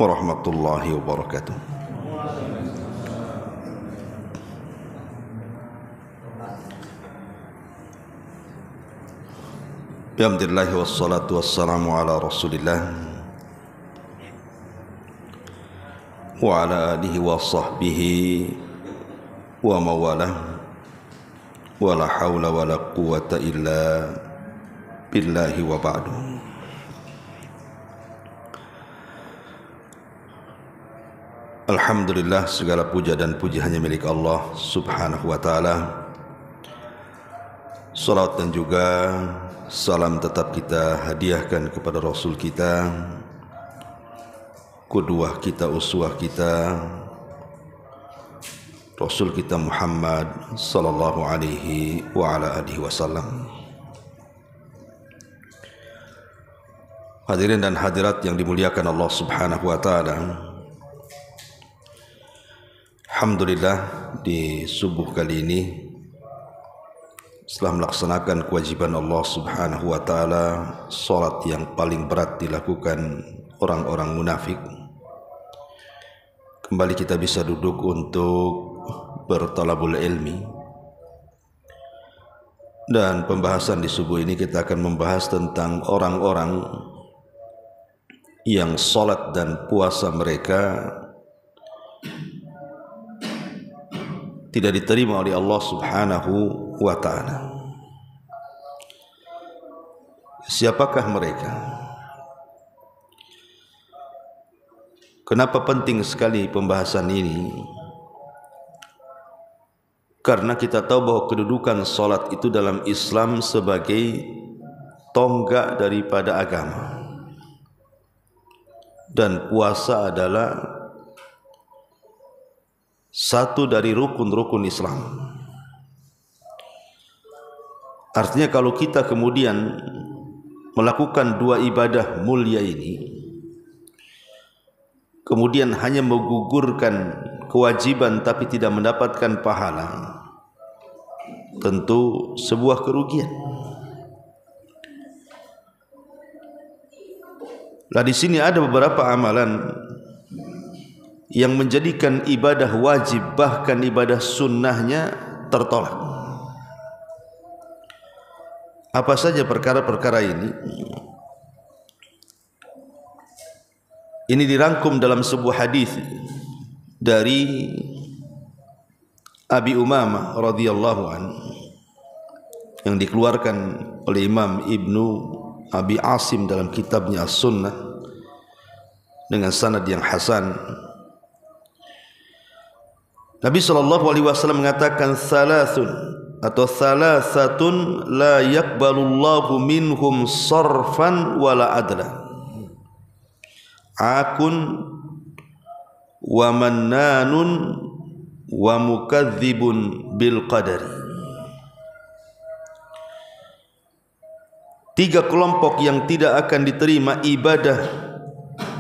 warahmatullahi wabarakatuh. Alhamdulillah wassalatu wassalamu ala Rasulillah wa ala alihi wa sahbihi wa mawalah wa la hawla wa la quwwata illa billahi wa ba'du. Alhamdulillah, segala puja dan puji hanya milik Allah subhanahu wa ta'ala. Salat dan juga salam tetap kita hadiahkan kepada Rasul kita, qudwah kita, uswah kita, Rasul kita Muhammad sallallahu alaihi wa ala alihi wasallam. Hadirin dan hadirat yang dimuliakan Allah subhanahu wa ta'ala, alhamdulillah di subuh kali ini setelah melaksanakan kewajiban Allah subhanahu wa ta'ala, salat yang paling berat dilakukan orang-orang munafik, kembali kita bisa duduk untuk bertalabul ilmi. Dan pembahasan di subuh ini kita akan membahas tentang orang-orang yang salat dan puasa mereka tidak diterima oleh Allah subhanahu wa ta'ala. Siapakah mereka? Kenapa penting sekali pembahasan ini? Karena kita tahu bahwa kedudukan salat itu dalam Islam sebagai tonggak daripada agama, dan puasa adalah satu dari rukun-rukun Islam. Artinya kalau kita kemudian melakukan dua ibadah mulia ini, kemudian hanya menggugurkan kewajiban tapi tidak mendapatkan pahala, tentu sebuah kerugian. Nah, di sini ada beberapa amalan yang menjadikan ibadah wajib, bahkan ibadah sunnahnya tertolak. Apa saja perkara-perkara ini? Ini dirangkum dalam sebuah hadis dari Abi Umamah radhiyallahu anhu yang dikeluarkan oleh Imam Ibnu Abi Asim dalam kitabnya As-Sunnah dengan sanad yang hasan. Nabi SAW mengatakan salatun atau salasatun la yakbalullahu minhum sarfan wala adla, akun wa mannanun wa mukadzibun bil qadari. Tiga kelompok yang tidak akan diterima ibadah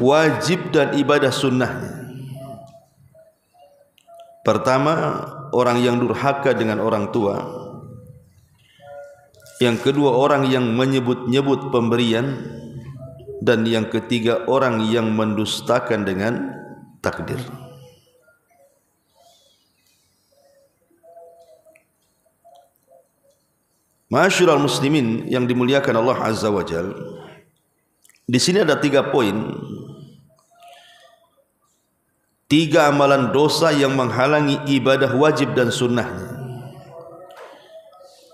wajib dan ibadah sunnahnya. Pertama, orang yang durhaka dengan orang tua. Yang kedua, orang yang menyebut-nyebut pemberian. Dan yang ketiga, orang yang mendustakan dengan takdir. Ma'asyiral muslimin yang dimuliakan Allah azza wa jalla, di sini ada 3 poin. 3 amalan dosa yang menghalangi ibadah wajib dan sunnahnya,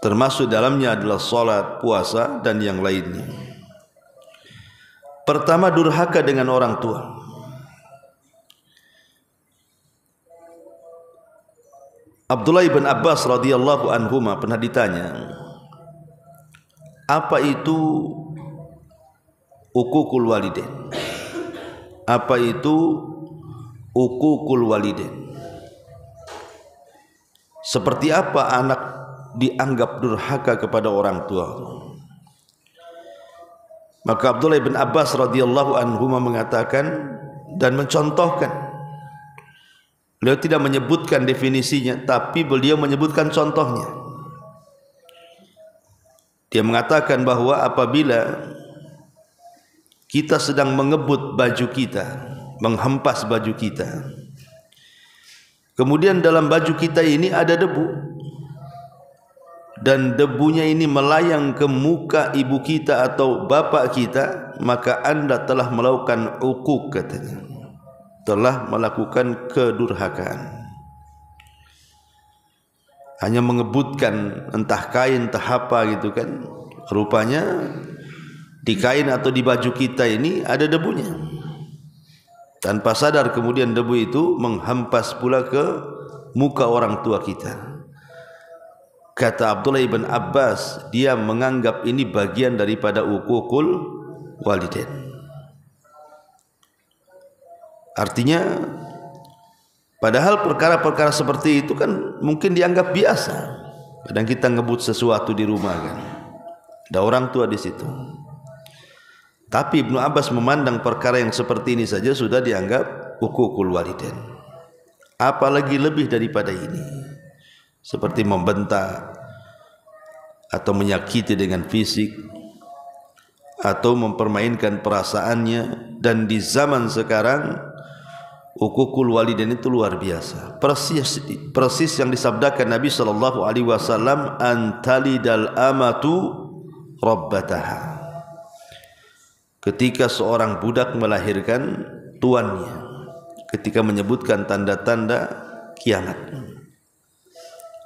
termasuk dalamnya adalah salat, puasa, dan yang lainnya. Pertama, durhaka dengan orang tua. Abdullah bin Abbas radhiyallahu anhuma pernah ditanya, apa itu uququl walidain? Apa itu uququl walidain? Seperti apa anak dianggap durhaka kepada orang tua? Maka Abdullah bin Abbas radhiyallahu anhu mengatakan dan mencontohkan. Beliau tidak menyebutkan definisinya, tapi beliau menyebutkan contohnya. Dia mengatakan bahwa apabila kita sedang mengebut baju kita, menghempas baju kita. Kemudian dalam baju kita ini ada debu, dan debunya ini melayang ke muka ibu kita atau bapak kita, maka anda telah melakukan uquq, katanya, telah melakukan kedurhakaan. Hanya mengebutkan entah kain entah apa gitu kan, rupanya di kain atau di baju kita ini ada debunya. Tanpa sadar kemudian debu itu menghempas pula ke muka orang tua kita. Kata Abdullah ibn Abbas, dia menganggap ini bagian daripada uququl walidain. Artinya, padahal perkara-perkara seperti itu kan mungkin dianggap biasa. Kadang kita ngebut sesuatu di rumah kan, ada orang tua di situ. Tapi Ibnu Abbas memandang perkara yang seperti ini saja sudah dianggap uququl walidain. Apalagi lebih daripada ini, seperti membentak atau menyakiti dengan fisik atau mempermainkan perasaannya. Dan di zaman sekarang uququl walidain itu luar biasa. Persis yang disabdakan Nabi SAW, antalidal amatu rabbataha. Ketika seorang budak melahirkan tuannya, ketika menyebutkan tanda-tanda kiamat.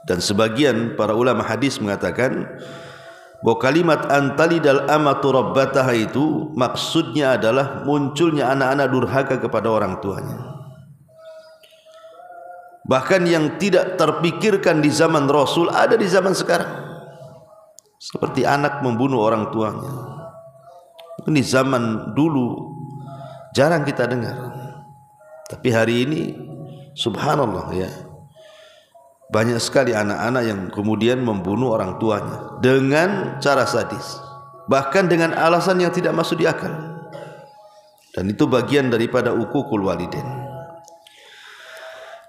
Dan sebagian para ulama hadis mengatakan bahwa kalimat antalidal amatu rabbataha itu maksudnya adalah munculnya anak-anak durhaka kepada orang tuanya. Bahkan yang tidak terpikirkan di zaman Rasul ada di zaman sekarang, seperti anak membunuh orang tuanya. Ini zaman dulu jarang kita dengar, tapi hari ini subhanallah ya, banyak sekali anak-anak yang kemudian membunuh orang tuanya dengan cara sadis, bahkan dengan alasan yang tidak masuk di akal. Dan itu bagian daripada uququl walidain.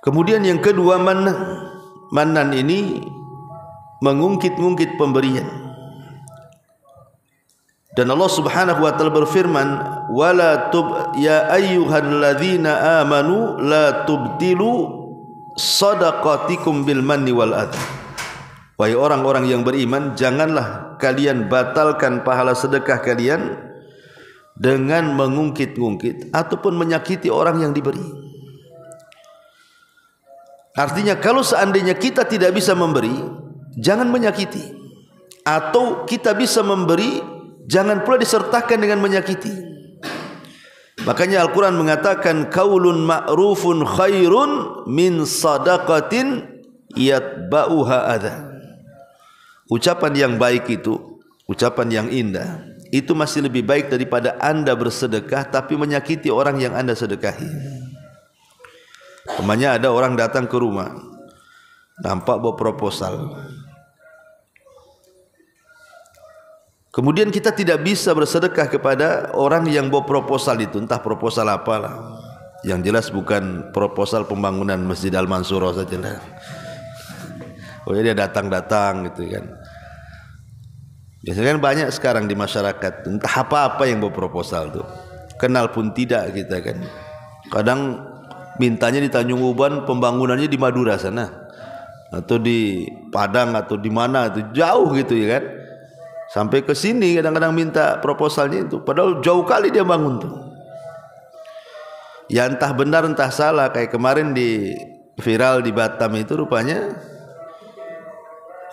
Kemudian yang kedua, manan ini mengungkit-ungkit pemberian. Dan Allah Subhanahu wa taala berfirman, wala ya ayyuhalladzina amanu la tubtilu shadaqatikum bil manni wal adha. Wahai orang-orang yang beriman, janganlah kalian batalkan pahala sedekah kalian dengan mengungkit-ungkit ataupun menyakiti orang yang diberi. Artinya kalau seandainya kita tidak bisa memberi, jangan menyakiti. Atau kita bisa memberi, jangan pula disertakan dengan menyakiti. Makanya Al-Quran mengatakan, qaulun ma'rufun khairun min sadaqatin yatba'uha adha. Ucapan yang baik itu, ucapan yang indah, itu masih lebih baik daripada anda bersedekah tapi menyakiti orang yang anda sedekahi. Umpamanya ada orang datang ke rumah, nampak bawa proposal, kemudian kita tidak bisa bersedekah kepada orang yang bawa proposal itu, entah proposal apalah. Yang jelas bukan proposal pembangunan Masjid Al-Mansuro saja lah. Oh dia datang-datang gitu kan. Biasanya kan banyak sekarang di masyarakat, entah apa-apa yang bawa proposal tuh, kenal pun tidak kita kan. Kadang mintanya di Tanjung Uban, pembangunannya di Madura sana, atau di Padang atau di mana itu jauh gitu ya kan. Sampai ke sini kadang-kadang minta proposalnya itu, padahal jauh kali dia bangun tuh. Ya entah benar entah salah, kayak kemarin di viral di Batam itu rupanya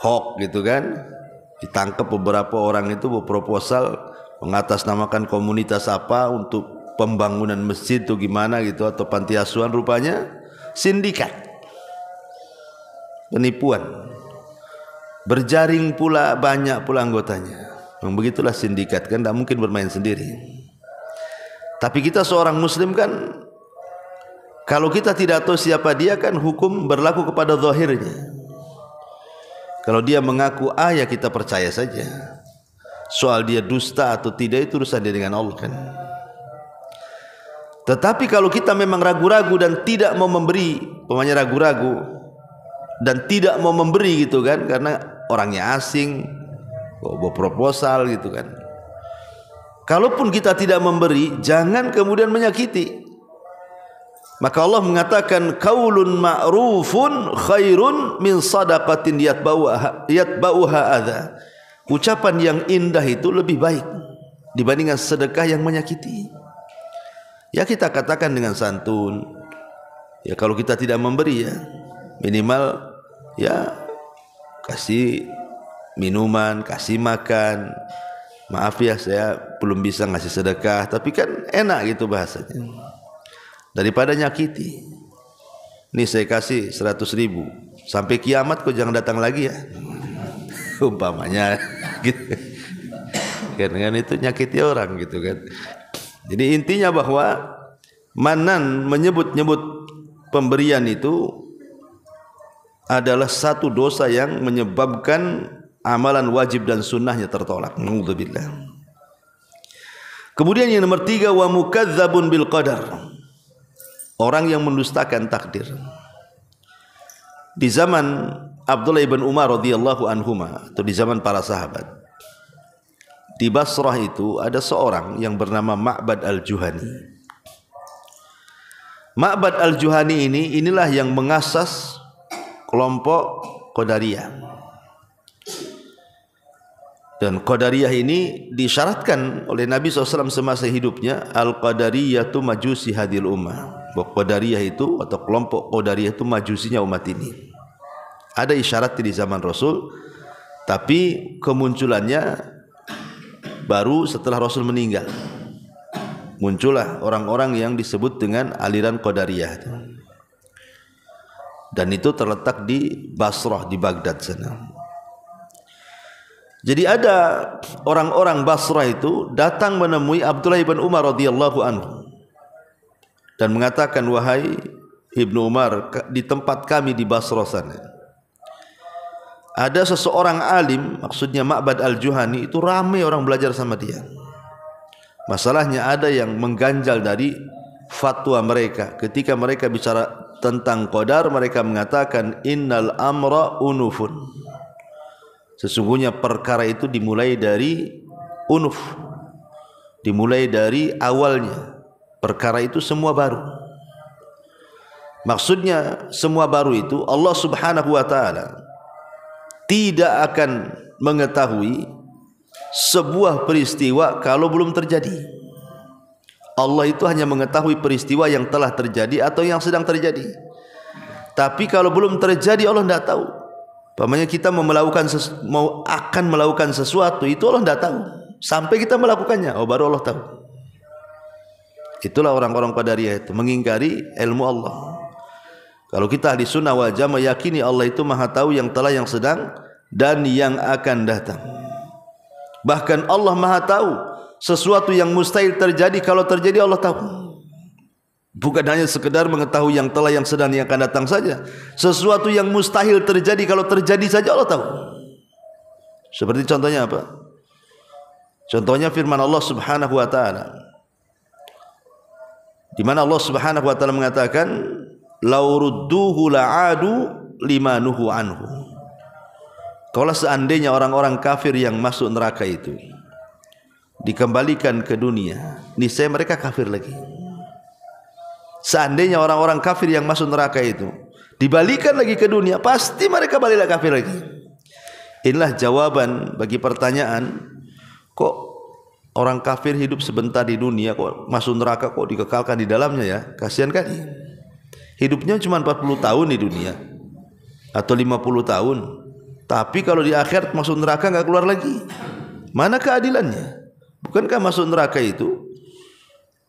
hoax gitu kan. Ditangkap beberapa orang itu berproposal mengatasnamakan komunitas apa untuk pembangunan masjid itu gimana gitu, atau panti asuhan, rupanya sindikat penipuan. Berjaring pula, banyak pula anggotanya. Begitulah sindikat kan, tidak mungkin bermain sendiri. Tapi kita seorang muslim kan, kalau kita tidak tahu siapa dia kan hukum berlaku kepada zahirnya. Kalau dia mengaku A ya kita percaya saja. Soal dia dusta atau tidak itu urusan dia dengan Allah kan. Tetapi kalau kita memang ragu-ragu dan tidak mau memberi, pemanya ragu-ragu dan tidak mau memberi gitu kan, karena orangnya asing, bawa proposal gitu kan. Kalaupun kita tidak memberi, jangan kemudian menyakiti. Maka Allah mengatakan qaulun ma'rufun khairun min shadaqatin yatba'uha adza. Ucapan yang indah itu lebih baik dibandingkan sedekah yang menyakiti. Ya kita katakan dengan santun. Ya kalau kita tidak memberi ya minimal ya kasih minuman, kasih makan. Maaf ya saya belum bisa ngasih sedekah, tapi kan enak gitu bahasanya. Daripada nyakiti. Nih saya kasih 100.000 sampai kiamat kau jangan datang lagi ya. Umpamanya gitu. Kan itu nyakiti orang gitu kan. Jadi intinya bahwa manan menyebut-nyebut pemberian itu adalah satu dosa yang menyebabkan amalan wajib dan sunnahnya tertolak. Naudzubillah. Kemudian yang nomor 3, wa mukadzabun bil qadar. Orang yang mendustakan takdir. Di zaman Abdullah ibn Umar radhiyallahu anhuma atau di zaman para sahabat, di Basrah itu ada seorang yang bernama Ma'bad al-Juhani. Ma'bad al-Juhani inilah yang mengasas kelompok Qadariyah. Dan Qadariyah ini disyaratkan oleh Nabi SAW semasa hidupnya, al-Qadariyatu majusi hadil ummah. Bahwa Qadariyah itu atau kelompok Qadariyah itu majusinya umat ini. Ada isyarat di zaman Rasul, tapi kemunculannya baru setelah Rasul meninggal. Muncullah orang-orang yang disebut dengan aliran Qadariyah. Dan itu terletak di Basrah, di Baghdad sana. Jadi ada orang-orang Basrah itu datang menemui Abdullah ibn Umar radhiyallahu anhu dan mengatakan, wahai Ibnu Umar, di tempat kami di Basrah sana ada seseorang alim, maksudnya Ma'bad al-Juhani, itu ramai orang belajar sama dia. Masalahnya ada yang mengganjal dari fatwa mereka. Ketika mereka bicara tentang qadar, mereka mengatakan innal amra unufun. Sesungguhnya perkara itu dimulai dari unuf, dimulai dari awalnya. Perkara itu semua baru. Maksudnya semua baru itu Allah Subhanahu wa taala tidak akan mengetahui sebuah peristiwa kalau belum terjadi. Allah itu hanya mengetahui peristiwa yang telah terjadi atau yang sedang terjadi. Tapi kalau belum terjadi Allah tidak tahu. Pamannya kita akan melakukan sesuatu itu Allah tidak tahu. Sampai kita melakukannya, oh baru Allah tahu. Itulah orang-orang Qadariyah itu mengingkari ilmu Allah. Kalau kita ahli sunnah wal jamaah yakini Allah itu maha tahu yang telah, yang sedang dan yang akan datang. Bahkan Allah maha tahu sesuatu yang mustahil terjadi, kalau terjadi Allah tahu. Bukan hanya sekedar mengetahui yang telah, yang sedang, yang akan datang saja. Sesuatu yang mustahil terjadi, kalau terjadi saja Allah tahu. Seperti contohnya apa? Contohnya firman Allah Subhanahu wa taala, di mana Allah Subhanahu wa taala mengatakan, "Lau rudduhu la'adu limanuhu anhu." Kalau seandainya orang-orang kafir yang masuk neraka itu dikembalikan ke dunia, niscaya mereka kafir lagi. Seandainya orang-orang kafir yang masuk neraka itu dibalikan lagi ke dunia, pasti mereka baliklah kafir lagi. Inilah jawaban bagi pertanyaan, kok orang kafir hidup sebentar di dunia, kok masuk neraka, kok dikekalkan di dalamnya ya? Kasihan kali. Hidupnya cuma 40 tahun di dunia atau 50 tahun. Tapi kalau di akhirat masuk neraka enggak keluar lagi. Mana keadilannya? Bukankah masuk neraka itu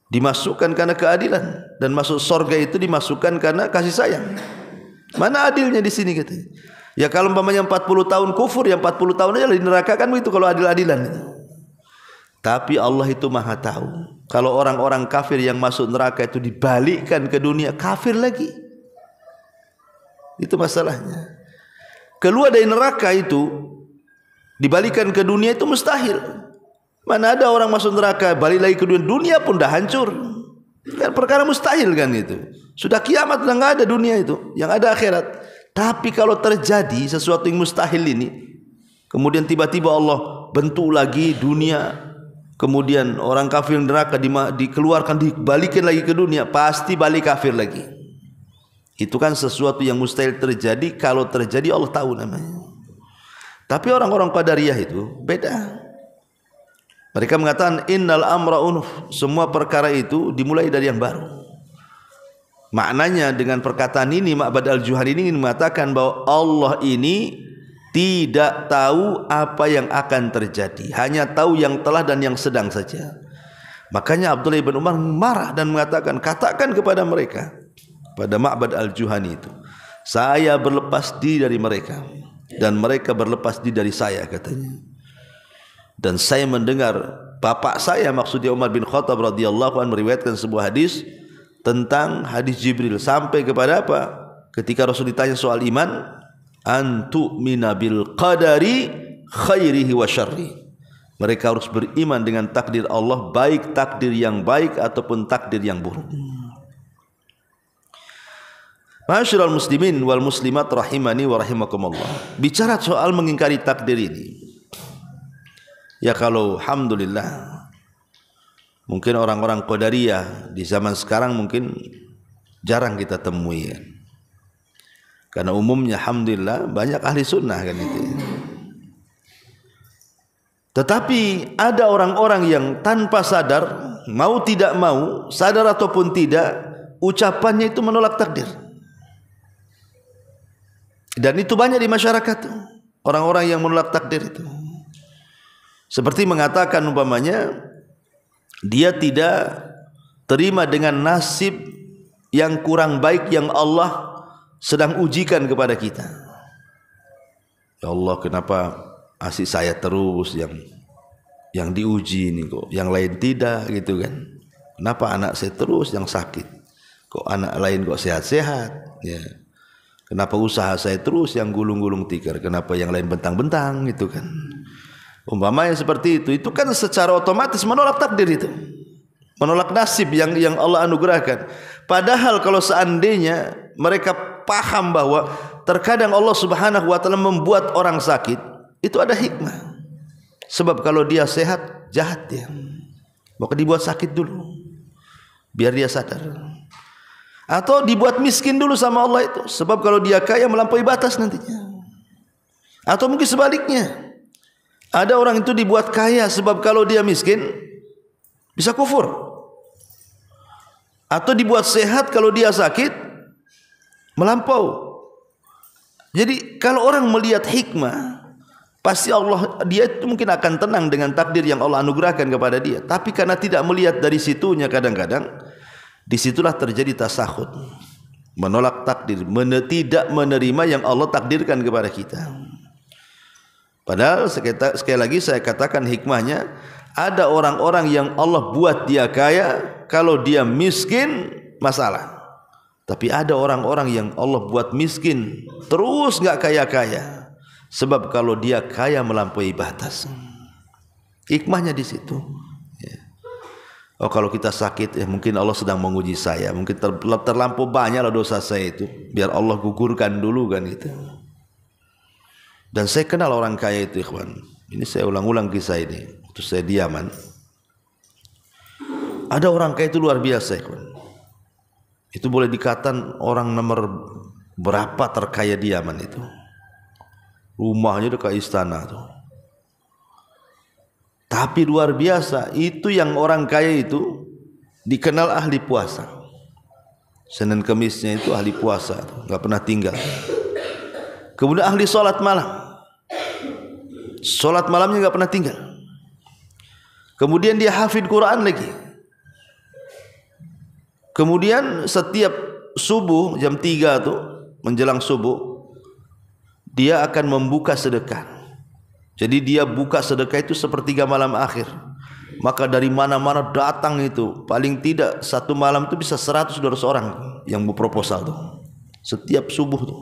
dimasukkan karena keadilan, dan masuk surga itu dimasukkan karena kasih sayang? Mana adilnya di sini katanya? Ya kalau umpamanya 40 tahun kufur, yang 40 tahun aja di neraka, kan begitu kalau adil-adilan itu. Tapi Allah itu maha tahu. Kalau orang-orang kafir yang masuk neraka itu dibalikkan ke dunia, kafir lagi. Itu masalahnya. Keluar dari neraka itu dibalikkan ke dunia itu mustahil. Mana ada orang masuk neraka balik lagi ke dunia, dunia pun dah hancur. Kan perkara mustahil kan itu. Sudah kiamat, sudah enggak ada dunia itu, yang ada akhirat. Tapi kalau terjadi sesuatu yang mustahil ini, kemudian tiba-tiba Allah bentuk lagi dunia, kemudian orang kafir neraka dikeluarkan, dibalikin lagi ke dunia, pasti balik kafir lagi. Itu kan sesuatu yang mustahil terjadi. Kalau terjadi Allah tahu namanya. Tapi orang-orang Qadariyah itu beda. Mereka mengatakan innal amra unuf, semua perkara itu dimulai dari yang baru. Maknanya dengan perkataan ini Ma'bad al-Juhani ini ingin mengatakan bahwa Allah ini tidak tahu apa yang akan terjadi, hanya tahu yang telah dan yang sedang saja. Makanya Abdullah bin Umar marah dan mengatakan, katakan kepada mereka, pada Ma'bad al-Juhani itu, saya berlepas diri dari mereka dan mereka berlepas diri dari saya, katanya. Dan saya mendengar bapak saya, maksudnya Umar bin Khattab radhiyallahu anhu, meriwayatkan sebuah hadis tentang hadis Jibril sampai kepada apa? Ketika Rasul ditanya soal iman, antu'mina bil qadari khairihi wa syarri. Mereka harus beriman dengan takdir Allah, baik takdir yang baik ataupun takdir yang buruk. Ma'asyiral muslimin wal muslimat rahimani wa rahimakumullah. Bicara soal mengingkari takdir ini, ya kalau alhamdulillah mungkin orang-orang Qadariyah di zaman sekarang mungkin jarang kita temui ya. Karena umumnya alhamdulillah banyak ahli sunnah kan itu. Tetapi ada orang-orang yang tanpa sadar, mau tidak mau, sadar ataupun tidak, ucapannya itu menolak takdir. Dan itu banyak di masyarakat, orang-orang yang menolak takdir itu. Seperti mengatakan umpamanya dia tidak terima dengan nasib yang kurang baik yang Allah sedang ujikan kepada kita. Ya Allah, kenapa asik saya terus yang diuji ini kok, yang lain tidak gitu kan? Kenapa anak saya terus yang sakit, kok anak lain kok sehat-sehat? Ya. Kenapa usaha saya terus yang gulung-gulung tikar? Kenapa yang lain bentang-bentang gitu kan? Umpamanya seperti itu kan secara otomatis menolak takdir itu, menolak nasib yang Allah anugerahkan. Padahal kalau seandainya mereka paham bahwa terkadang Allah Subhanahu wa taala membuat orang sakit, itu ada hikmah. Sebab kalau dia sehat, jahat dia, maka dibuat sakit dulu biar dia sadar. Atau dibuat miskin dulu sama Allah itu, sebab kalau dia kaya melampaui batas nantinya. Atau mungkin sebaliknya, ada orang itu dibuat kaya sebab kalau dia miskin bisa kufur. Atau dibuat sehat kalau dia sakit melampau. Jadi kalau orang melihat hikmah, pasti dia itu mungkin akan tenang dengan takdir yang Allah anugerahkan kepada dia. Tapi karena tidak melihat dari situnya, kadang-kadang disitulah terjadi tasakhut, menolak takdir, tidak menerima yang Allah takdirkan kepada kita. Padahal sekali lagi saya katakan hikmahnya, ada orang-orang yang Allah buat dia kaya, kalau dia miskin masalah. Tapi ada orang-orang yang Allah buat miskin terus nggak kaya-kaya, sebab kalau dia kaya melampaui batas. Hikmahnya di situ. Oh, kalau kita sakit, mungkin Allah sedang menguji saya, mungkin terlampau banyaklah dosa saya itu, biar Allah gugurkan dulu kan gitu. Dan saya kenal orang kaya itu, ikhwan. Ini saya ulang-ulang kisah ini waktu saya di Yaman. Ada orang kaya itu luar biasa, ikhwan. Itu boleh dikatakan orang nomor berapa terkaya di Yaman itu. Rumahnya dekat istana tuh. Tapi luar biasa, itu yang orang kaya itu dikenal ahli puasa. Senin Kemisnya itu ahli puasa, nggak pernah tinggal. Kemudian ahli sholat malam, sholat malamnya nggak pernah tinggal. Kemudian dia hafid Quran lagi. Kemudian setiap subuh jam 3 tuh menjelang subuh, dia akan membuka sedekah. Jadi dia buka sedekah itu sepertiga malam akhir. Maka dari mana-mana datang itu, paling tidak satu malam itu bisa 100-200 orang yang berproposal tuh. Setiap subuh tuh.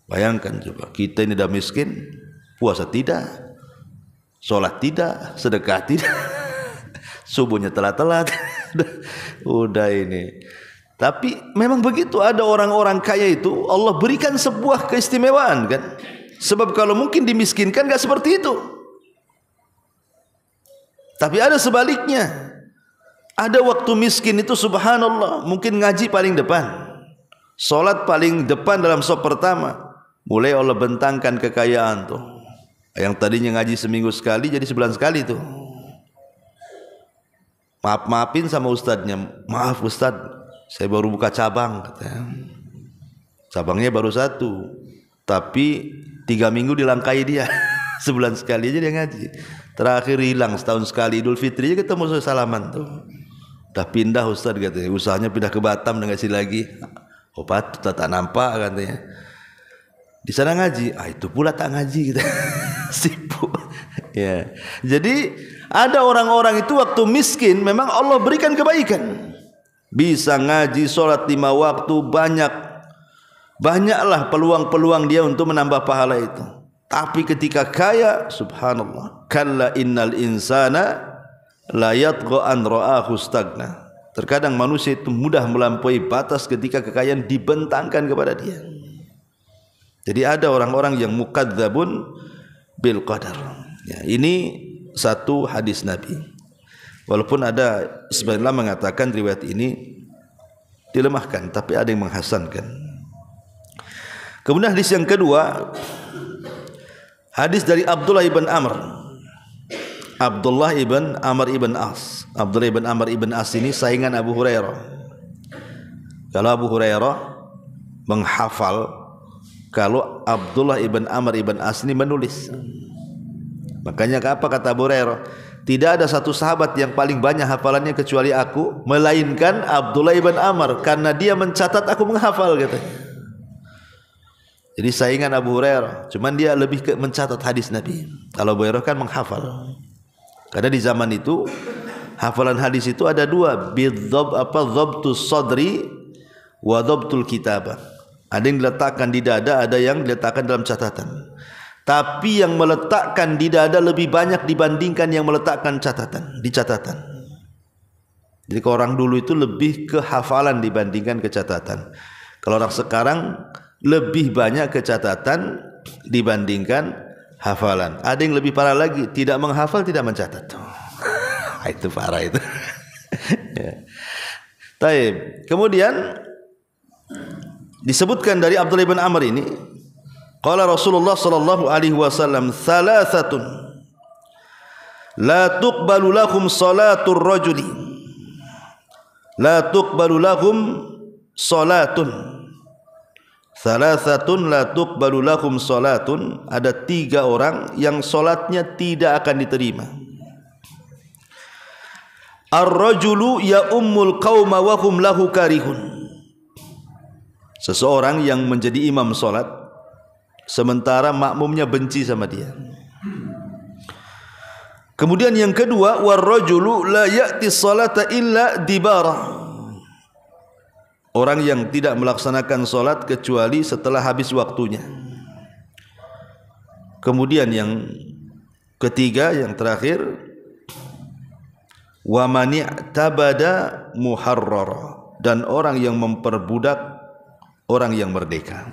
Bayangkan coba, kita ini udah miskin, puasa tidak, sholat tidak, sedekah tidak, subuhnya telat-telat, udah ini. Tapi memang begitu, ada orang-orang kaya itu Allah berikan sebuah keistimewaan kan. Sebab kalau mungkin dimiskinkan gak seperti itu. Tapi ada sebaliknya. Ada waktu miskin itu subhanallah, mungkin ngaji paling depan, salat paling depan dalam saf pertama. Mulai Allah bentangkan kekayaan tuh. Yang tadinya ngaji seminggu sekali jadi sebulan sekali tuh. Maafin sama ustadznya. Maaf ustadz, saya baru buka cabang katanya. Cabangnya baru 1, tapi 3 minggu dilangkai dia. Sebulan sekali aja dia ngaji. Terakhir hilang setahun sekali Idul Fitri aja ketemu salaman tuh. Udah pindah ustadz katanya. Usahanya pindah ke Batam dan ngaji lagi. Obat tak nampak katanya. Di sana ngaji, itu pula tak ngaji gitu. Sibuk. Ya. Jadi ada orang-orang itu waktu miskin memang Allah berikan kebaikan. Bisa ngaji, sholat 5 waktu, banyaklah peluang-peluang dia untuk menambah pahala itu. Tapi ketika kaya, subhanallah, kalla innal insana la yatgha an ra'ahu stagna. Terkadang manusia itu mudah melampaui batas ketika kekayaan dibentangkan kepada dia. Jadi ada orang-orang yang mukadzabun bil qadar. Ya, ini satu hadis Nabi. Walaupun ada sebagian ulama mengatakan riwayat ini dilemahkan, tapi ada yang menghasankan. Kemudian hadis yang kedua, hadis dari Abdullah ibn Amr. Abdullah ibn Amr ibn As. Abdullah ibn Amr ibn As ini saingan Abu Hurairah. Kalau Abu Hurairah menghafal, kalau Abdullah ibn Amr ibn As ini menulis. Makanya apa kata Abu Hurairah? Tidak ada satu sahabat yang paling banyak hafalannya kecuali aku, melainkan Abdullah ibn Amr, karena dia mencatat, aku menghafal katanya. Jadi saingan Abu Hurairah, cuman dia lebih ke mencatat hadis Nabi. Kalau Abu Hurairah kan menghafal. Karena di zaman itu hafalan hadis itu ada 2, dhabtus sadri wa dhabtul kitabah. Ada yang diletakkan di dada, ada yang diletakkan dalam catatan. Tapi yang meletakkan di dada lebih banyak dibandingkan yang meletakkan di catatan. Jadi kalau orang dulu itu lebih ke hafalan dibandingkan ke catatan. Kalau orang sekarang lebih banyak ke catatan dibandingkan hafalan. Ada yang lebih parah lagi, tidak menghafal, tidak mencatat. Itu parah itu. Ya. Taib. Kemudian disebutkan dari Abdullah bin Amr ini, qala Rasulullah sallallahu alaihi wasallam, "Thalathatun la tuqbalu lahum salatur rajuli." La tuqbalu lahum salatun. Thalathatun la tuqbalu lahum salatun. Ada 3 orang yang salatnya tidak akan diterima. Ar-rajulu ya ummul qauma wa hum lahu karihun. Seseorang yang menjadi imam solat sementara makmumnya benci sama dia. Kemudian yang kedua, warrajulu la ya'ti salata illa dibara. Orang yang tidak melaksanakan solat kecuali setelah habis waktunya. Kemudian yang ketiga, yang terakhir, wa man i'tabada muharrara, dan orang yang memperbudak orang yang merdeka.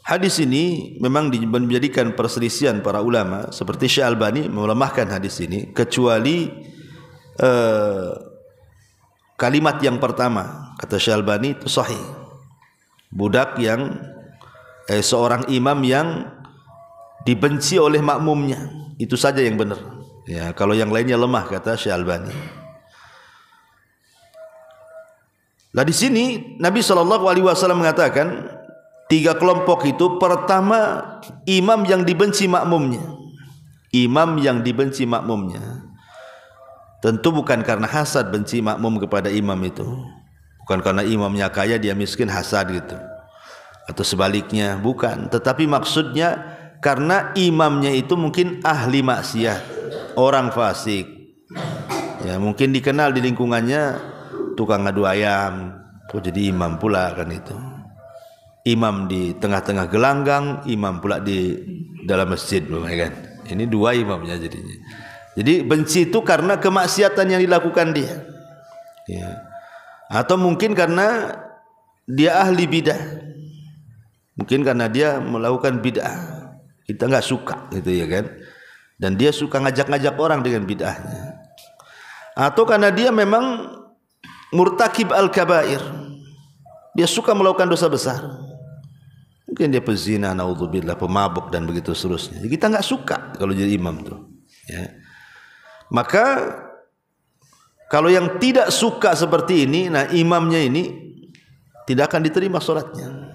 Hadis ini memang menjadikan perselisihan para ulama, seperti Syekh Albani melemahkan hadis ini, kecuali kalimat yang pertama, kata Syekh Albani itu sahih. Budak yang seorang imam yang dibenci oleh makmumnya, itu saja yang benar. Ya, kalau yang lainnya lemah, kata Syekh Albani. Nah di sini Nabi SAW mengatakan 3 kelompok itu. Pertama, imam yang dibenci makmumnya. Imam yang dibenci makmumnya. Tentu bukan karena hasad benci makmum kepada imam itu. Bukan karena imamnya kaya dia miskin hasad gitu. Atau sebaliknya, bukan. Tetapi maksudnya karena imamnya itu mungkin ahli maksiat, orang fasik. Ya, mungkin dikenal di lingkungannya tukang ngadu ayam, jadi imam pula kan itu. Imam di tengah-tengah gelanggang, imam pula di dalam masjid, kan? Ini 2 imamnya jadinya. Jadi benci itu karena kemaksiatan yang dilakukan dia. Ya. Atau mungkin karena dia ahli bidah. Mungkin karena dia melakukan bid'ah. Kita enggak suka gitu ya kan. dan dia suka ngajak-ngajak orang dengan bid'ahnya, atau karena dia memang murtakib al-kabair, dia suka melakukan dosa besar, mungkin dia pezina, naudzubillah, pemabuk dan begitu seterusnya. Kita nggak suka kalau jadi imam tuh, ya. Maka kalau yang tidak suka seperti ini, nah imamnya ini tidak akan diterima sholatnya.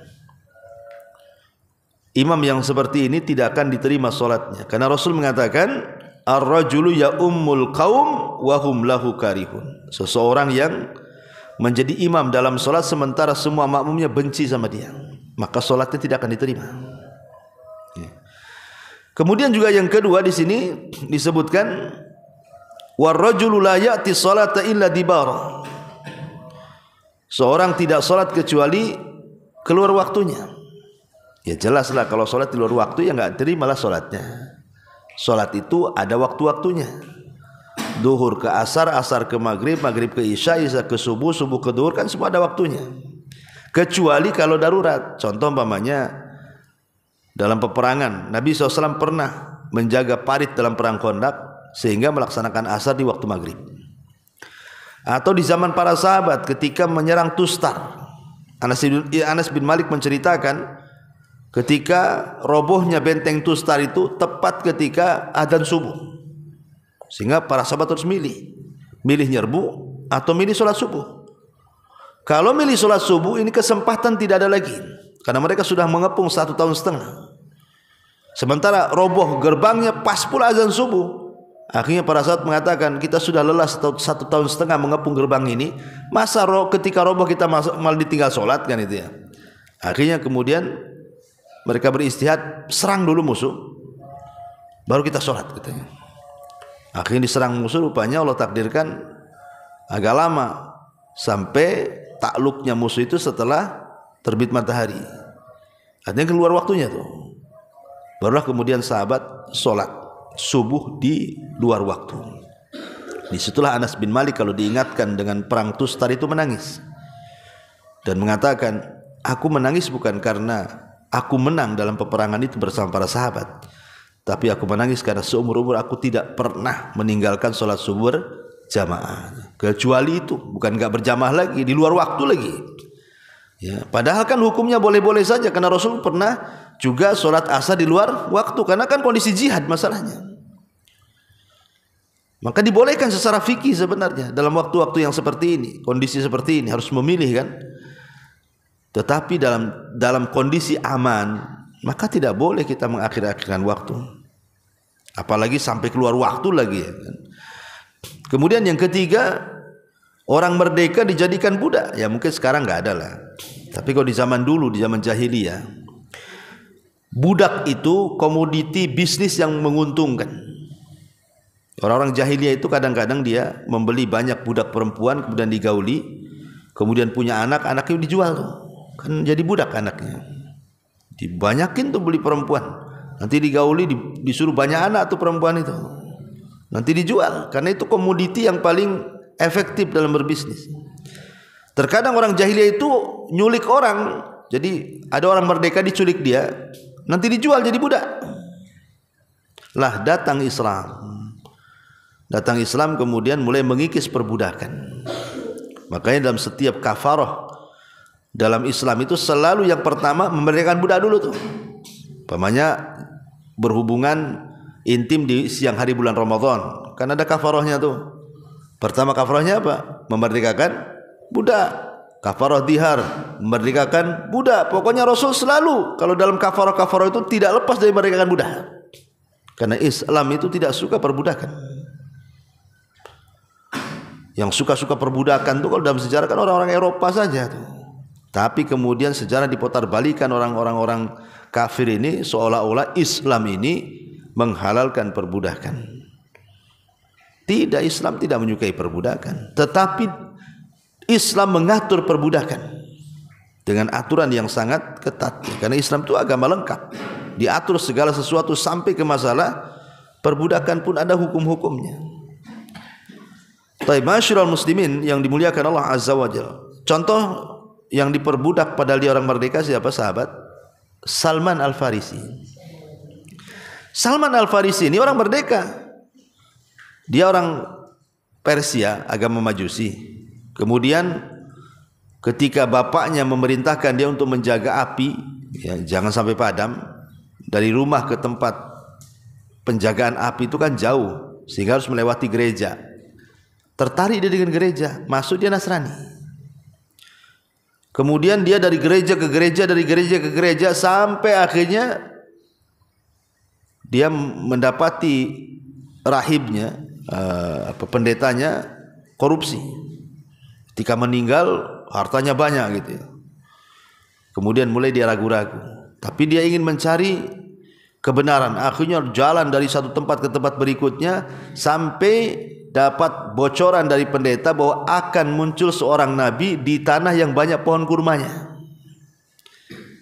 Imam yang seperti ini tidak akan diterima sholatnya, karena Rasul mengatakan ar-rajulu ya ummul qaum wa hum lahu karihun. Seseorang yang menjadi imam dalam sholat sementara semua makmumnya benci sama dia, maka sholatnya tidak akan diterima. Kemudian juga yang kedua di sini disebutkan war-rajulu la ya'ti sholata illa dibara. Seorang tidak sholat kecuali keluar waktunya. Ya jelaslah kalau sholat di luar waktu ya nggak terimalah sholatnya. Sholat itu ada waktu-waktunya. Duhur ke asar, asar ke maghrib, maghrib ke isya, isya ke subuh, subuh ke duhur, kan semua ada waktunya. Kecuali kalau darurat. Contoh umpamanya dalam peperangan, Nabi SAW pernah menjaga parit dalam perang Khandaq sehingga melaksanakan asar di waktu maghrib. Atau di zaman para sahabat ketika menyerang Tustar, Anas bin Malik menceritakan ketika robohnya benteng Tustar itu tepat ketika adzan subuh, sehingga para sahabat harus milih nyerbu atau milih sholat subuh. Kalau milih sholat subuh ini kesempatan tidak ada lagi, karena mereka sudah mengepung 1,5 tahun. Sementara roboh gerbangnya pas pula azan subuh. Akhirnya para sahabat mengatakan, kita sudah lelah 1,5 tahun mengepung gerbang ini, masa ketika roboh kita malah ditinggal sholat kan itu ya. Akhirnya kemudian mereka beristihad, serang dulu musuh, baru kita sholat katanya. Akhirnya diserang musuh, rupanya Allah takdirkan agak lama, sampai takluknya musuh itu setelah terbit matahari. Artinya keluar waktunya tuh. Barulah kemudian sahabat sholat subuh di luar waktu. Disitulah Anas bin Malik kalau diingatkan dengan perang Tustar itu menangis. Dan mengatakan, aku menangis bukan karena aku menang dalam peperangan itu bersama para sahabat, tapi aku menangis karena seumur-umur aku tidak pernah meninggalkan sholat subuh jamaah. Kecuali itu, bukan gak berjamaah lagi, di luar waktu lagi. Ya, padahal kan hukumnya boleh-boleh saja, karena Rasul pernah juga sholat asar di luar waktu, karena kan kondisi jihad masalahnya. Maka dibolehkan secara fikih sebenarnya dalam waktu-waktu yang seperti ini, kondisi seperti ini harus memilih kan. Tetapi dalam kondisi aman, maka tidak boleh kita mengakhir-akhirkan waktu, apalagi sampai keluar waktu lagi ya kan? Kemudian yang ketiga, orang merdeka dijadikan budak. Ya mungkin sekarang nggak ada lah, tapi kalau di zaman dulu, di zaman jahiliyah, budak itu komoditi bisnis yang menguntungkan. Orang-orang jahiliyah itu kadang-kadang dia membeli banyak budak perempuan, kemudian digauli, kemudian punya anak, anaknya dijual tuh, kan jadi budak anaknya. Dibanyakin tuh beli perempuan, nanti digauli, disuruh banyak anak tuh perempuan itu, nanti dijual, karena itu komoditi yang paling efektif dalam berbisnis. Terkadang orang jahiliyah itu nyulik orang, jadi ada orang merdeka diculik dia, nanti dijual jadi budak. Lah datang Islam kemudian mulai mengikis perbudakan. Makanya dalam setiap kafarah dalam Islam itu selalu yang pertama memerdekakan budak dulu tuh. Umpamanya berhubungan intim di siang hari bulan Ramadan, kan ada kafarahnya tuh. Pertama kafarahnya apa? Memerdekakan budak. Kafarah dihar, memerdekakan budak. Pokoknya Rasul selalu kalau dalam kafarah-kafarah itu tidak lepas dari memerdekakan budak. Karena Islam itu tidak suka perbudakan. Yang suka-suka perbudakan itu kalau dalam sejarah kan orang-orang Eropa saja tuh. Tapi kemudian sejarah diputar-balikan, orang-orang kafir ini seolah-olah Islam ini menghalalkan perbudakan. Tidak, Islam tidak menyukai perbudakan, tetapi Islam mengatur perbudakan dengan aturan yang sangat ketat. Karena Islam itu agama lengkap, diatur segala sesuatu sampai ke masalah perbudakan pun ada hukum-hukumnya. Ma'asyiral muslimin yang dimuliakan Allah Azza wa Jalla. Contoh yang diperbudak padahal dia orang merdeka siapa? Sahabat Salman Al-Farisi. Salman Al-Farisi ini orang merdeka. Dia orang Persia, agama Majusi. Kemudian ketika bapaknya memerintahkan dia untuk menjaga api, ya, jangan sampai padam, dari rumah ke tempat penjagaan api itu kan jauh, sehingga harus melewati gereja. Tertarik dia dengan gereja, masuk dia Nasrani. Kemudian dia dari gereja ke gereja, dari gereja ke gereja, sampai akhirnya dia mendapati rahibnya, pendetanya korupsi. Ketika meninggal hartanya banyak gitu ya. Kemudian mulai dia ragu-ragu, tapi dia ingin mencari kebenaran. Akhirnya jalan dari satu tempat ke tempat berikutnya sampai dapat bocoran dari pendeta bahwa akan muncul seorang nabi di tanah yang banyak pohon kurmanya.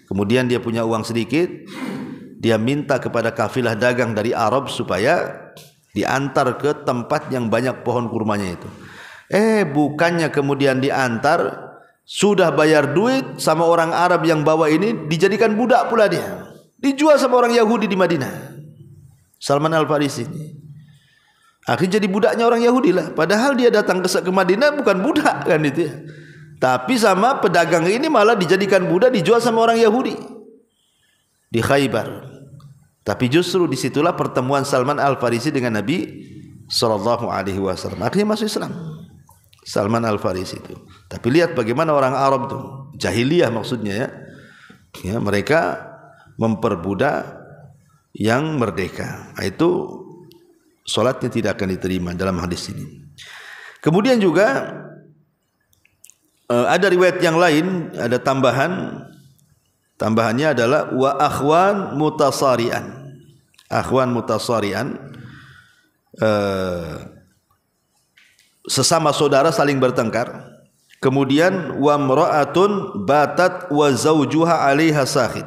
Kemudian dia punya uang sedikit, dia minta kepada kafilah dagang dari Arab supaya diantar ke tempat yang banyak pohon kurmanya itu. Bukannya kemudian diantar, sudah bayar duit sama orang Arab yang bawa ini, dijadikan budak pula dia. Dijual sama orang Yahudi di Madinah. Salman Al-Farisi ini akhirnya jadi budaknya orang Yahudi lah. Padahal dia datang ke Madinah bukan budak kan itu ya. Tapi sama pedagang ini malah dijadikan budak, dijual sama orang Yahudi di Khaybar. Tapi justru disitulah pertemuan Salman Al-Farisi dengan Nabi Sallallahu Alaihi Wasallam. Akhirnya masuk Islam Salman Al-Farisi itu. Tapi lihat bagaimana orang Arab itu, jahiliyah maksudnya ya. Ya, mereka memperbudak yang merdeka. Itu solatnya tidak akan diterima dalam hadis ini. Kemudian juga ada riwayat yang lain, ada tambahannya adalah wa akhwan mutasarian. Akhwan mutasarian, sesama saudara saling bertengkar. Kemudian wa mra'atun batat wa zawjuha 'alaiha sakhit.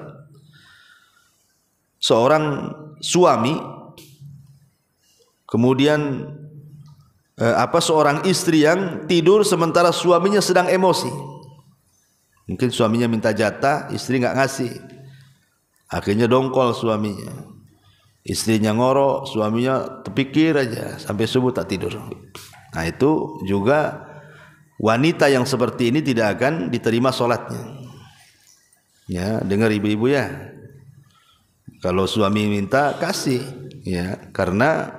Seorang suami, kemudian seorang istri yang tidur sementara suaminya sedang emosi. Mungkin suaminya minta jatah, istri nggak ngasih. Akhirnya dongkol suaminya. Istrinya ngorok, suaminya terpikir aja sampai subuh tak tidur. Nah itu juga wanita yang seperti ini tidak akan diterima sholatnya. Ya, dengar ibu-ibu ya. Kalau suami minta kasih, ya, karena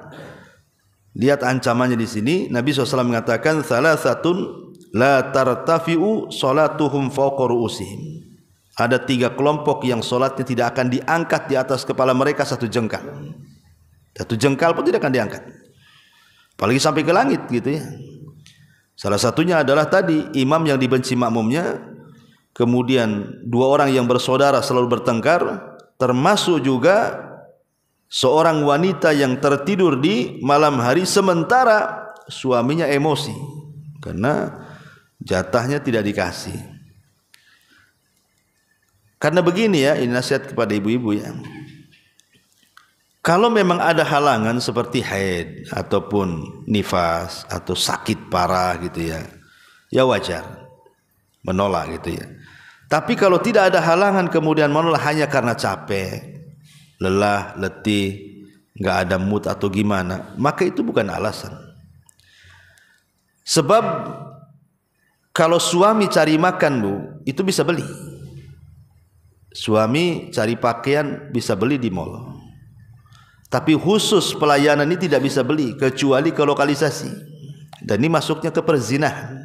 lihat ancamannya di sini. Nabi SAW mengatakan salasatun la tartafi'u salatuhum fawqa ru'usihim. Ada 3 kelompok yang solatnya tidak akan diangkat di atas kepala mereka satu jengkal. Satu jengkal pun tidak akan diangkat. Apalagi sampai ke langit gitu ya. Salah satunya adalah tadi imam yang dibenci makmumnya, kemudian 2 orang yang bersaudara selalu bertengkar, termasuk juga seorang wanita yang tertidur di malam hari sementara suaminya emosi karena jatahnya tidak dikasih. Karena begini ya, ini nasihat kepada ibu-ibu ya. Kalau memang ada halangan seperti haid ataupun nifas atau sakit parah gitu ya, ya wajar menolak gitu ya. Tapi kalau tidak ada halangan kemudian menolak hanya karena capek, lelah, letih, nggak ada mood atau gimana, maka itu bukan alasan. Sebab kalau suami cari makan bu, itu bisa beli. Suami cari pakaian bisa beli di mall. Tapi khusus pelayanan ini tidak bisa beli kecuali ke lokalisasi. Dan ini masuknya ke perzinahan.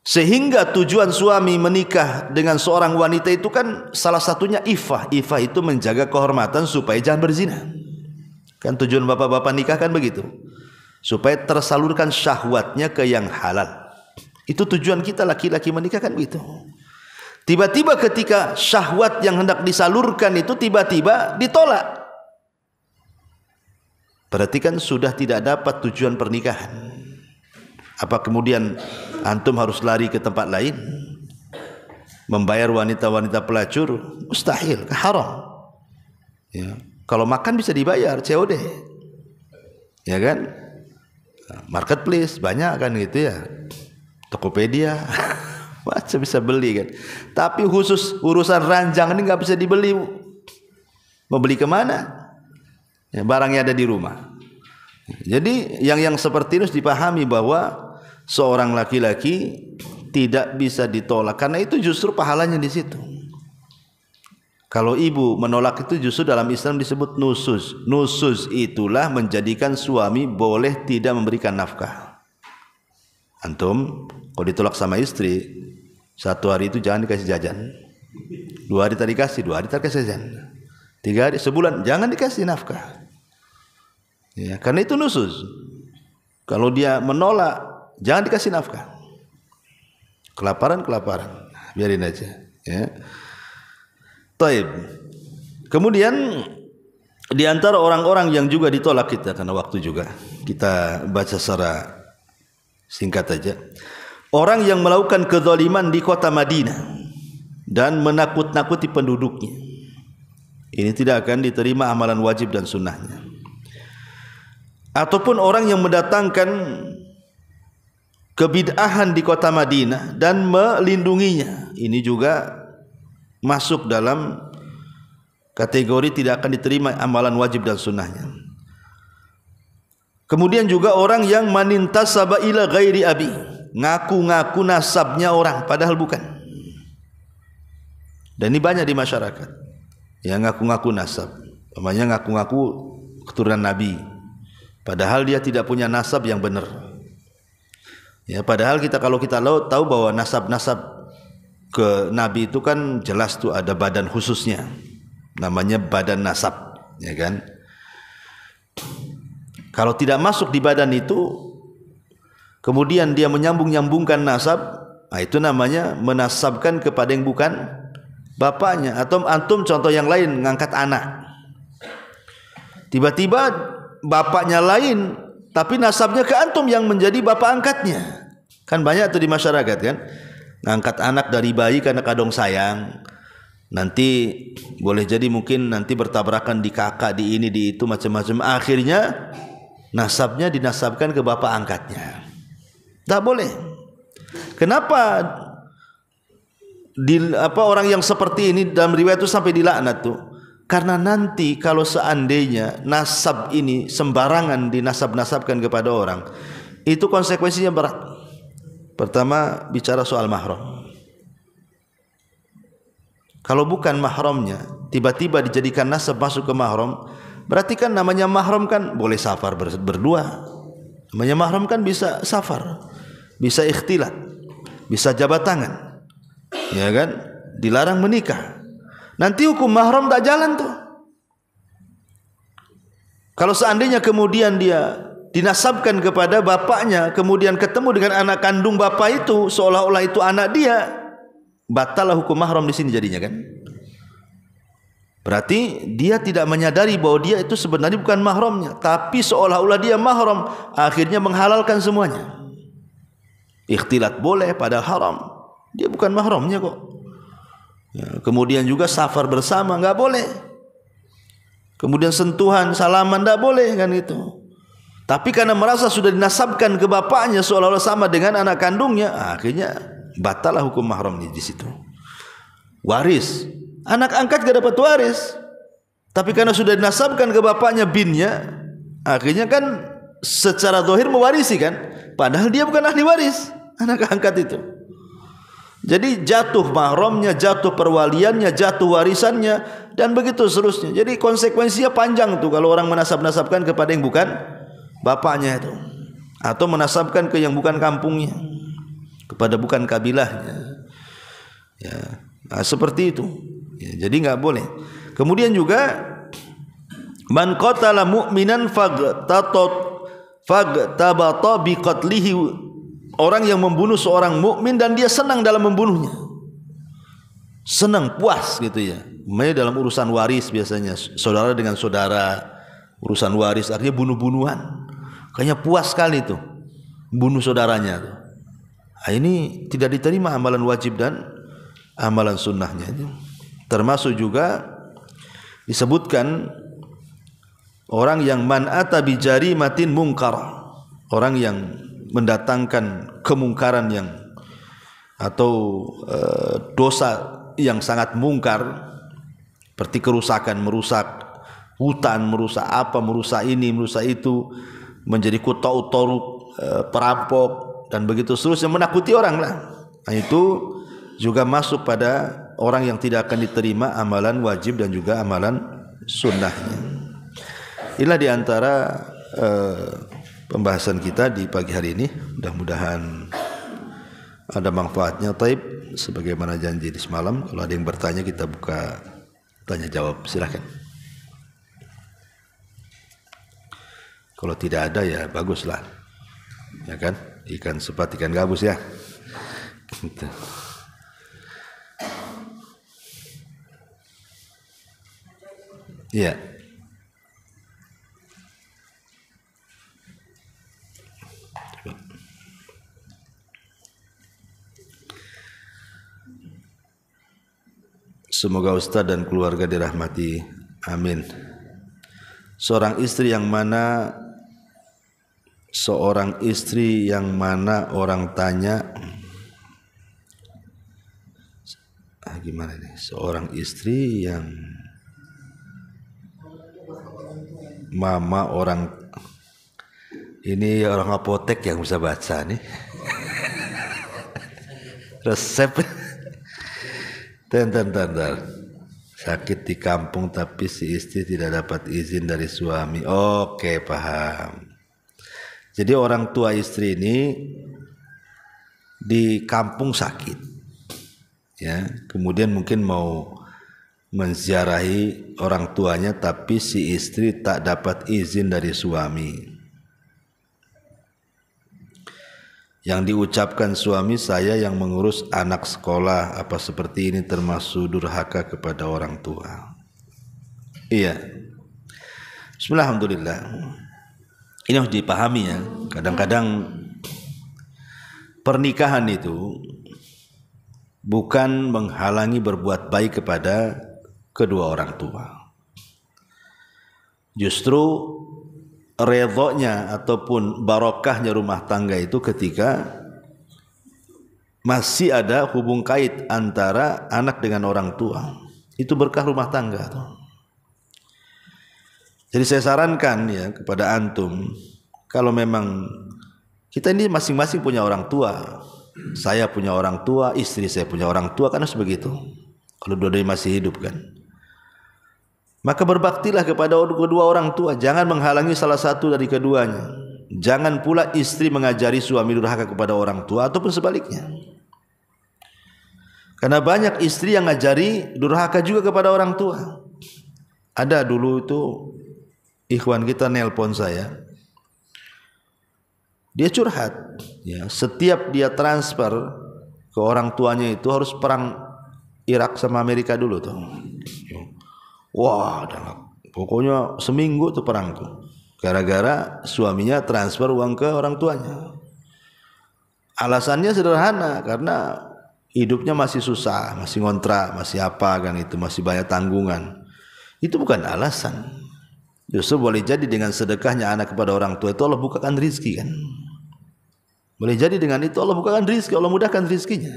Sehingga tujuan suami menikah dengan seorang wanita itu kan salah satunya ifah. Ifah itu menjaga kehormatan supaya jangan berzina. Kan tujuan bapak-bapak nikah kan begitu. Supaya tersalurkan syahwatnya ke yang halal. Itu tujuan kita laki-laki menikah kan begitu. Tiba-tiba ketika syahwat yang hendak disalurkan itu tiba-tiba ditolak. Berarti kan sudah tidak dapat tujuan pernikahan. Apa kemudian antum harus lari ke tempat lain? Membayar wanita-wanita pelacur? Mustahil, haram. Ya. Kalau makan bisa dibayar, COD. Ya kan? Marketplace banyak kan gitu ya. Tokopedia macam bisa beli kan. Tapi khusus urusan ranjang ini nggak bisa dibeli. Mau beli kemana? Ya, barangnya ada di rumah. Jadi yang seperti ini harus dipahami bahwa seorang laki-laki tidak bisa ditolak, karena itu justru pahalanya di situ. Kalau ibu menolak itu justru dalam Islam disebut nusus. Nusus itulah menjadikan suami boleh tidak memberikan nafkah. Antum kalau ditolak sama istri, 1 hari itu jangan dikasih jajan. 2 hari tadi kasih, 2 hari tadi kasih jajan. 3 hari, sebulan jangan dikasih nafkah. Ya, karena itu nusus. Kalau dia menolak, jangan dikasih nafkah. Kelaparan, biarin aja. Ya. Taib. Kemudian di antara orang-orang yang juga ditolak kita, karena waktu juga kita baca secara singkat aja. Orang yang melakukan kezaliman di kota Madinah dan menakut-nakuti penduduknya, ini tidak akan diterima amalan wajib dan sunnahnya. Ataupun orang yang mendatangkan kebid'ahan di kota Madinah dan melindunginya, ini juga masuk dalam kategori tidak akan diterima amalan wajib dan sunnahnya. Kemudian juga orang yang manintasaba ila ghairi abi, ngaku-ngaku nasabnya orang padahal bukan. Dan ini banyak di masyarakat yang ngaku-ngaku nasab, namanya ngaku-ngaku keturunan Nabi padahal dia tidak punya nasab yang benar. Ya, padahal kalau kita tahu bahwa nasab-nasab ke Nabi itu kan jelas tuh ada badan khususnya, namanya badan nasab, ya kan? Kalau tidak masuk di badan itu, kemudian dia menyambung-nyambungkan nasab, nah itu namanya menasabkan kepada yang bukan bapaknya. Atau antum contoh yang lain, ngangkat anak, tiba-tiba bapaknya lain, tapi nasabnya ke antum yang menjadi bapak angkatnya. Kan banyak tuh di masyarakat kan, ngangkat anak dari bayi karena kadong sayang, nanti boleh jadi mungkin nanti bertabrakan di kakak, di ini, di itu, macam-macam. Akhirnya nasabnya dinasabkan ke bapak angkatnya. Tak boleh. Kenapa orang yang seperti ini dalam riwayat itu sampai dilaknat tuh? Karena nanti kalau seandainya nasab ini sembarangan dinasab-nasabkan kepada orang, itu konsekuensinya berat. Pertama, bicara soal mahram. Kalau bukan mahramnya, tiba-tiba dijadikan nasab masuk ke mahram, berarti kan namanya mahram kan boleh safar berdua. Namanya mahram kan bisa safar, bisa ikhtilat, bisa jabat tangan, ya kan? Dilarang menikah. Nanti hukum mahram tak jalan tuh. Kalau seandainya kemudian dia dinasabkan kepada bapaknya, kemudian ketemu dengan anak kandung bapak itu, seolah-olah itu anak dia, batallah hukum mahram di sini jadinya kan. Berarti dia tidak menyadari bahwa dia itu sebenarnya bukan mahramnya, tapi seolah-olah dia mahram, akhirnya menghalalkan semuanya. Ikhtilat boleh padahal haram, dia bukan mahramnya kok. Ya, kemudian juga safar bersama nggak boleh. Kemudian sentuhan, salaman nggak boleh kan itu. Tapi karena merasa sudah dinasabkan ke bapaknya seolah-olah sama dengan anak kandungnya, akhirnya batallah hukum mahram di situ. Waris, anak angkat gak dapat waris, tapi karena sudah dinasabkan ke bapaknya binnya, akhirnya kan secara zahir mewarisi kan, padahal dia bukan ahli waris, anak angkat itu. Jadi jatuh mahramnya, jatuh perwaliannya, jatuh warisannya, dan begitu seterusnya. Jadi konsekuensinya panjang tuh kalau orang menasab-nasabkan kepada yang bukan bapaknya itu, atau menasabkan ke yang bukan kampungnya, kepada bukan kabilahnya. Ya, nah, seperti itu. Ya, jadi nggak boleh. Kemudian juga man qatala mu'minan fagtabata biqatlihi, orang yang membunuh seorang mukmin dan dia senang dalam membunuhnya, senang, puas gitu ya. Makanya dalam urusan waris biasanya saudara dengan saudara, urusan waris akhirnya bunuh-bunuhan. Kayaknya puas sekali tuh bunuh saudaranya tuh. Nah, ini tidak diterima amalan wajib dan amalan sunnahnya. Termasuk juga disebutkan orang yang man ata bi jarimatin mungkar, orang yang mendatangkan kemungkaran yang atau dosa yang sangat mungkar, seperti kerusakan, merusak hutan, merusak apa, merusak ini, merusak itu, menjadi kota utoruk, perampok dan begitu seterusnya, menakuti orang lah. Nah, itu juga masuk pada orang yang tidak akan diterima amalan wajib dan juga amalan sunnahnya. Inilah diantara pembahasan kita di pagi hari ini. Mudah-mudahan ada manfaatnya. Taib, sebagaimana janji di semalam, kalau ada yang bertanya kita buka tanya jawab, silakan. Kalau tidak ada ya baguslah, ya kan, ikan sepat ikan gabus ya gitu. Iya. Semoga Ustaz dan keluarga dirahmati. Amin. Seorang istri yang mana orang tanya, gimana nih? Seorang istri yang mama orang, ini orang apotek yang bisa baca nih. Resep. Tentar. Sakit di kampung tapi si istri tidak dapat izin dari suami. Oke, paham. Jadi orang tua istri ini di kampung sakit, ya. Kemudian mungkin mau menziarahi orang tuanya tapi si istri tak dapat izin dari suami. Yang diucapkan suami, saya yang mengurus anak sekolah, apa seperti ini termasuk durhaka kepada orang tua? Iya. Bismillahirrahmanirrahim. Ini harus dipahami ya. Kadang-kadang pernikahan itu bukan menghalangi berbuat baik kepada kedua orang tua. Justru redhonya ataupun barokahnya rumah tangga itu ketika masih ada hubung kait antara anak dengan orang tua. Itu berkah rumah tangga tuh. Jadi saya sarankan ya kepada antum, kalau memang kita ini masing-masing punya orang tua, saya punya orang tua, istri saya punya orang tua, kan harus begitu. Kalau dua-duanya masih hidup kan, maka berbaktilah kepada kedua orang tua, jangan menghalangi salah satu dari keduanya. Jangan pula istri mengajari suami durhaka kepada orang tua ataupun sebaliknya. Karena banyak istri yang ngajari durhaka juga kepada orang tua. Ada dulu itu ikhwan kita nelpon saya, dia curhat ya, setiap dia transfer ke orang tuanya itu harus perang Irak sama Amerika dulu tuh. Wah, pokoknya seminggu tuh perang tuh, gara-gara suaminya transfer uang ke orang tuanya. Alasannya sederhana, karena hidupnya masih susah, masih ngontrak, masih apa kan itu, masih banyak tanggungan. Itu bukan alasan. Justru boleh jadi dengan sedekahnya anak kepada orang tua itu Allah bukakan rizki kan. Boleh jadi dengan itu Allah bukakan rizki, Allah mudahkan rizkinya.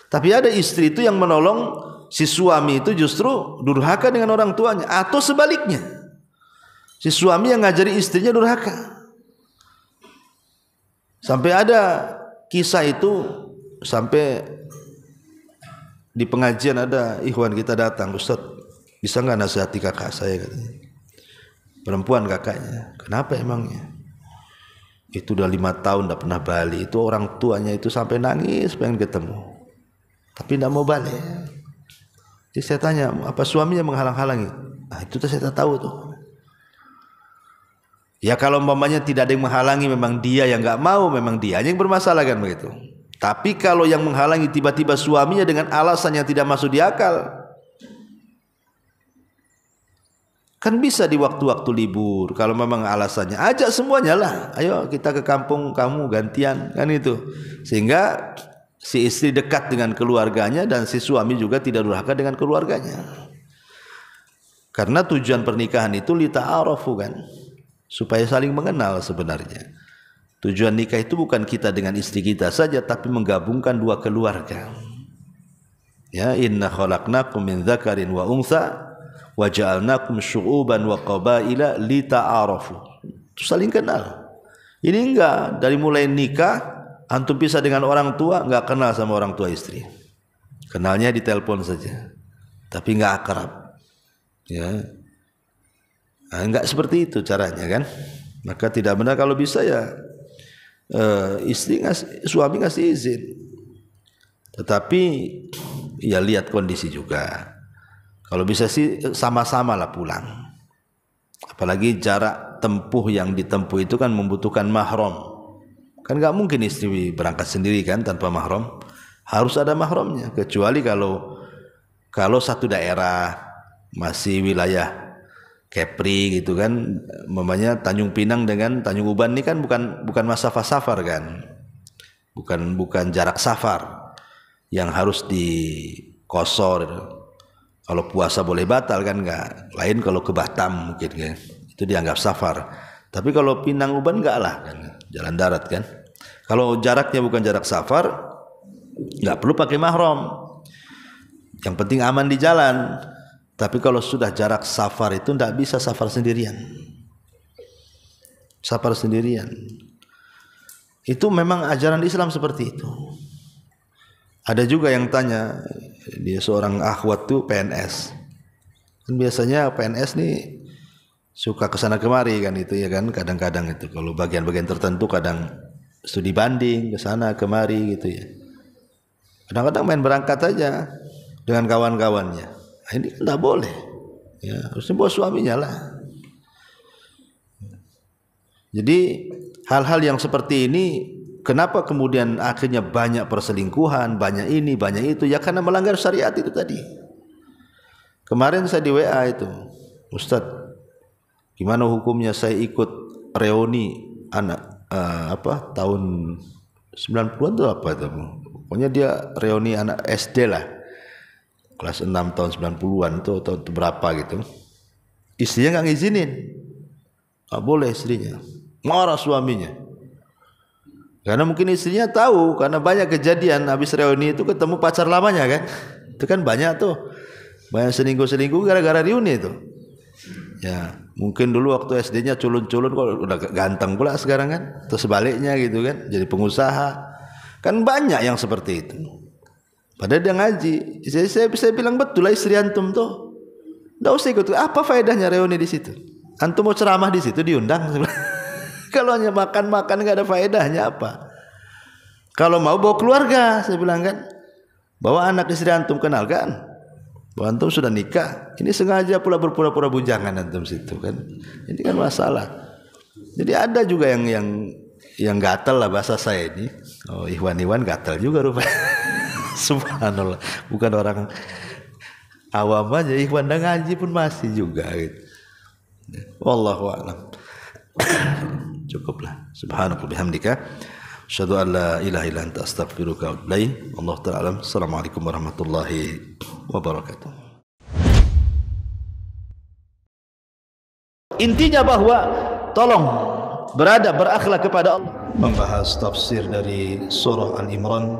Tapi ada istri itu yang menolong si suami itu justru durhaka dengan orang tuanya, atau sebaliknya, si suami yang ngajari istrinya durhaka. Sampai ada kisah itu, sampai di pengajian ada ikhwan kita datang, Ustaz bisa nggak nasihati kakak saya, katanya. Perempuan kakaknya, kenapa emangnya? Itu udah 5 tahun tidak pernah balik. Itu orang tuanya itu sampai nangis pengen ketemu, tapi tidak mau balik. Jadi saya tanya, apa suaminya menghalang-halangi? Nah, itu saya tak tahu tuh. Ya kalau umpamanya tidak ada yang menghalangi, memang dia yang nggak mau, memang dia yang bermasalah kan begitu. Tapi kalau yang menghalangi tiba-tiba suaminya dengan alasan yang tidak masuk di akal, kan bisa di waktu-waktu libur. Kalau memang alasannya, ajak semuanya lah. Ayo kita ke kampung kamu gantian kan itu. Sehingga si istri dekat dengan keluarganya dan si suami juga tidak durhaka dengan keluarganya. Karena tujuan pernikahan itu lita'arafu kan, supaya saling mengenal sebenarnya. Tujuan nikah itu bukan kita dengan istri kita saja, tapi menggabungkan dua keluarga. Ya, inna khalaqnakum min dzakarin wa untha wa ja'alnakum syu'uban wa qabaila lita'arafu. Saling kenal. Ini enggak, dari mulai nikah antum pisah dengan orang tua, enggak kenal sama orang tua istri. Kenalnya di telepon saja. Tapi enggak akrab. Ya. Nah, enggak seperti itu caranya kan? Maka tidak benar kalau bisa ya suami ngasih izin. Tetapi ya lihat kondisi juga. Kalau bisa sih sama-sama lah pulang. Apalagi jarak tempuh yang ditempuh itu kan membutuhkan mahram. Kan nggak mungkin istri berangkat sendiri kan tanpa mahram. Harus ada mahramnya. Kecuali kalau satu daerah masih wilayah Kepri gitu kan, mamanya Tanjung Pinang dengan Tanjung Uban ini kan bukan masafah safar kan. Bukan jarak safar yang harus dikosor. Kalau puasa boleh batal kan enggak. Lain kalau ke Batam mungkin kan. Itu dianggap safar. Tapi kalau Pinang Uban enggak lah kan. Jalan darat kan. Kalau jaraknya bukan jarak safar, enggak perlu pakai mahram. Yang penting aman di jalan. Tapi kalau sudah jarak safar itu enggak bisa safar sendirian. Safar sendirian. Itu memang ajaran Islam seperti itu. Ada juga yang tanya, dia seorang akhwat tuh PNS. Kan biasanya PNS nih suka kesana kemari kan itu ya kan, kadang-kadang itu kalau bagian-bagian tertentu kadang studi banding kesana kemari gitu ya. Kadang-kadang main berangkat aja dengan kawan-kawannya. Nah, ini kan tidak boleh. Ya, harusnya bawa suaminya lah. Jadi hal-hal yang seperti ini, kenapa kemudian akhirnya banyak perselingkuhan, banyak ini, banyak itu? Ya karena melanggar syariat itu tadi. Kemarin saya di WA itu, Ustadz, gimana hukumnya saya ikut reuni anak tahun 90-an itu apa itu? Pokoknya dia reuni anak SD lah, kelas 6 tahun 90-an itu atau berapa gitu. Istrinya nggak ngizinin, nggak boleh istrinya, marah suaminya. Karena mungkin istrinya tahu, karena banyak kejadian habis reuni itu ketemu pacar lamanya kan. Itu kan banyak tuh. Banyak selingkuh-selingkuh gara-gara reuni itu. Ya, mungkin dulu waktu SD-nya culun-culun kok udah ganteng pula sekarang kan. Terus sebaliknya gitu kan, jadi pengusaha. Kan banyak yang seperti itu. Padahal dia ngaji. Saya bilang betul lah istri antum tuh. Enggak usah ikut. Apa faedahnya reuni di situ? Antum mau ceramah di situ diundang. Kalau hanya makan-makan nggak ada faedahnya apa? Kalau mau bawa keluarga, saya bilang kan, bawa anak istri antum, kenalkan, bahwa antum sudah nikah. Ini sengaja pula berpura-pura bujangan antum situ kan. Ini kan masalah. Jadi ada juga yang gatal lah bahasa saya ini. Oh, Ikhwan gatal juga rupanya. Subhanallah. Bukan orang awam aja, Ikhwan dan ngaji pun masih juga gitu. Wallahu a'lam. Cukuplah. Subhanallah bihamdika asyhadu an la ilaha illa anta astaghfiruka wa atubu ilaik. Wallahu ta'ala alam. Assalamualaikum warahmatullahi wabarakatuh. Intinya bahwa tolong berakhlak kepada Allah. Membahas tafsir dari surah Al-Imran.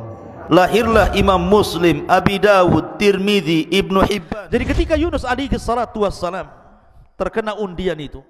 Lahirlah Imam Muslim, Abi Dawud, Tirmidzi, Ibnu Hibban. Jadi ketika Yunus alaihi salatu wassalam terkena undian itu,